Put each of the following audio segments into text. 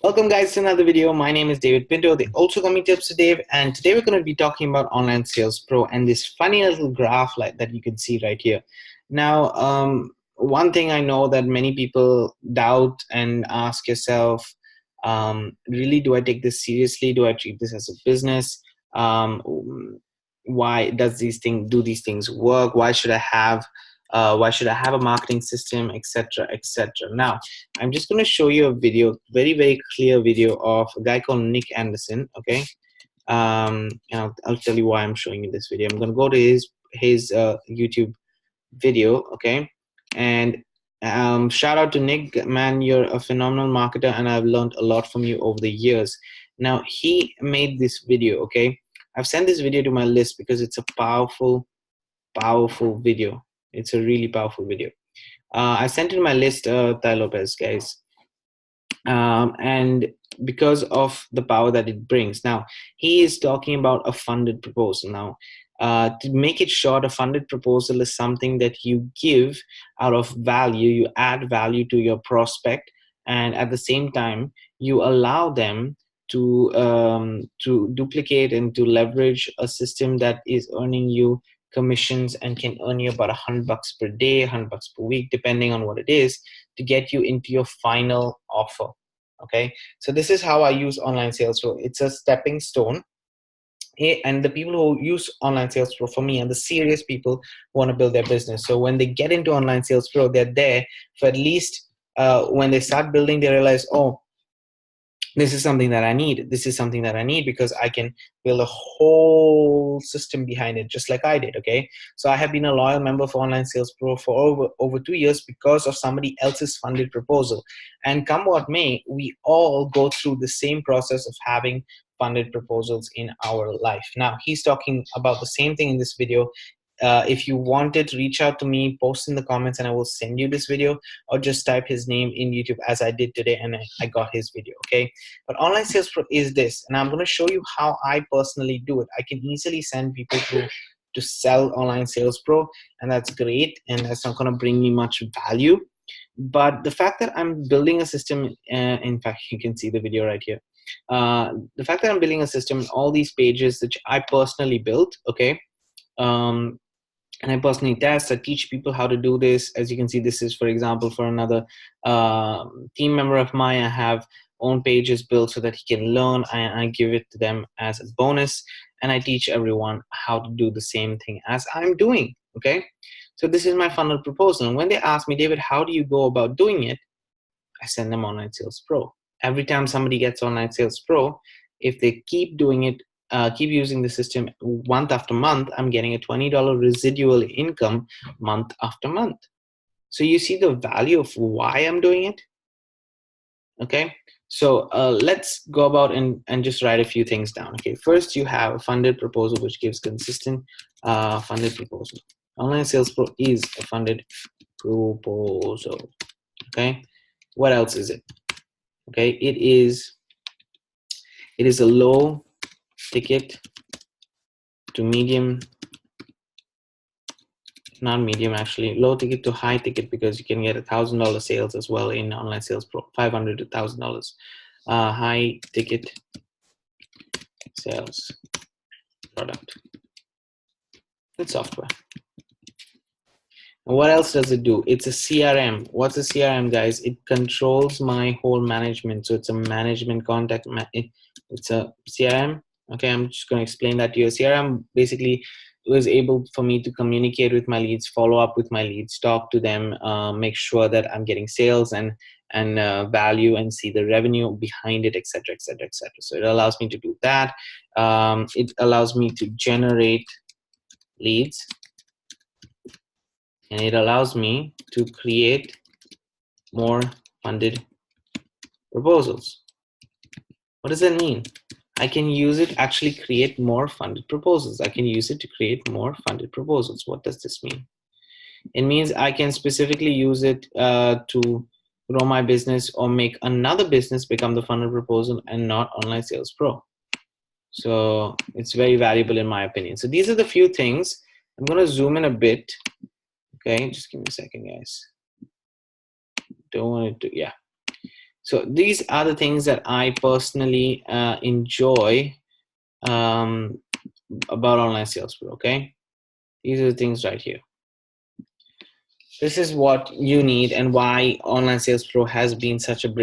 Welcome guys to another video. My name is David Pinto. They also call me TipsWithDav, and today we're going to be talking about Online Sales Pro and this funny little graph like that you can see right here. Now, one thing I know that many people doubt and ask yourself, really, do I take this seriously? Do I treat this as a business? Why does these things work? Why should I have a marketing system, etc., etc. Now, I'm just going to show you a video, very clear video of a guy called Nick Anderson. Okay, and I'll tell you why I'm showing you this video. I'm going to go to his YouTube video. Okay, and shout out to Nick, man, you're a phenomenal marketer, and I've learned a lot from you over the years. Now, he made this video. Okay, I've sent this video to my list because it's a powerful video. It's a really powerful video. I sent it to my list, Ty Lopez, guys, and because of the power that it brings. Now, he is talking about a funded proposal. Now, to make it short, a funded proposal is something that you give out of value. You add value to your prospect, and at the same time, you allow them to duplicate and to leverage a system that is earning you commissions and can earn you about $100 per day, $100 per week, depending on what it is, to get you into your final offer. Okay, so this is how I use Online Sales Pro. It's a stepping stone. And the people who use Online Sales Pro for me are the serious people who want to build their business. So when they get into Online Sales Pro, they're there for at least when they start building, they realize, oh, this is something that I need. This is something that I need because I can build a whole system behind it, just like I did. Okay, so I have been a loyal member for Online Sales Pro for over 2 years because of somebody else's funded proposal. And come what may, we all go through the same process of having funded proposals in our life. Now, he's talking about the same thing in this video. If you wanted to reach out to me, post in the comments and I will send you this video, or just type his name in YouTube as I did today and I got his video. Okay, but Online Sales Pro is this, and I'm going to show you how I personally do it. I can easily send people to sell Online Sales Pro, and that's great, and that's not going to bring me much value. But the fact that I'm building a system, in fact, you can see the video right here. The fact that I'm building a system in all these pages that I personally built, okay, and I personally test. I teach people how to do this. As you can see, this is, for example, for another team member of mine. I have own pages built so that he can learn. I give it to them as a bonus, and I teach everyone how to do the same thing as I'm doing. Okay, so this is my funnel proposal. And when they ask me, David, how do you go about doing it? I send them Online Sales Pro. Every time somebody gets Online Sales Pro, if they keep doing it, keep using the system month after month, I'm getting a $20 residual income month after month. So you see the value of why I'm doing it. Okay, so let's go about and just write a few things down. Okay, first you have a funded proposal which gives consistent funded proposal. Online Sales Pro is a funded proposal. Okay, what else is it? Okay, it is a low ticket to medium, not medium actually, low ticket to high ticket, because you can get $1,000 sales as well in Online Sales Pro, $500 to $1,000. High ticket sales product. It's software. And what else does it do? It's a CRM. What's a CRM, guys? It controls my whole management. So it's a management contact. It's a CRM. Okay, I'm just going to explain that to you. CRM basically was able for me to communicate with my leads, follow up with my leads, talk to them, make sure that I'm getting sales and value, and see the revenue behind it, etc., etc., etc. So it allows me to do that. It allows me to generate leads, and it allows me to create more funded proposals. What does that mean? I can use it actually create more funded proposals. I can use it to create more funded proposals. What does this mean? It means I can specifically use it to grow my business or make another business become the funded proposal and not Online Sales Pro. So it's very valuable in my opinion. So these are the few things. I'm going to zoom in a bit. Okay, just give me a second, guys. Don't want it to, yeah. So these are the things that I personally enjoy about Online Sales Pro. Okay, these are the things right here. This is what you need and why Online Sales Pro has been such a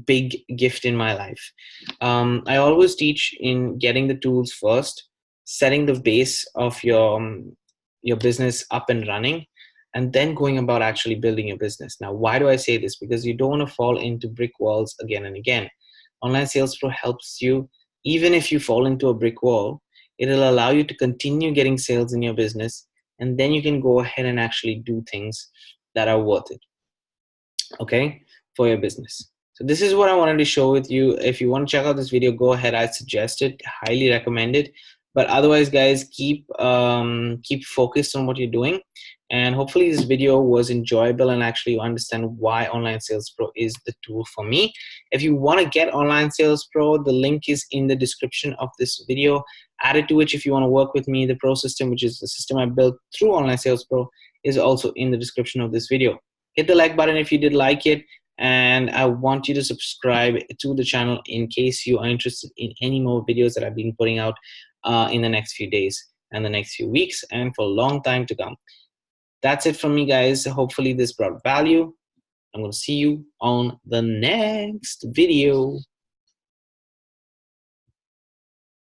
big gift in my life. I always teach in getting the tools first, setting the base of your business up and running, and then going about actually building your business. Now, why do I say this? Because you don't want to fall into brick walls again and again. Online Sales Pro helps you, even if you fall into a brick wall, it'll allow you to continue getting sales in your business, and then you can go ahead and actually do things that are worth it, okay, for your business. So this is what I wanted to show with you. If you want to check out this video, go ahead. I suggest it, highly recommend it. But otherwise, guys, keep focused on what you're doing, and hopefully this video was enjoyable and actually you understand why Online Sales Pro is the tool for me. If you want to get Online Sales Pro, the link is in the description of this video. Add it to which if you want to work with me. The Pro system, which is the system I built through Online Sales Pro, is also in the description of this video. Hit the like button if you did like it, and I want you to subscribe to the channel in case you are interested in any more videos that I've been putting out in the next few days and the next few weeks and for a long time to come. That's it from me, guys. Hopefully this brought value. I'm going to see you on the next video.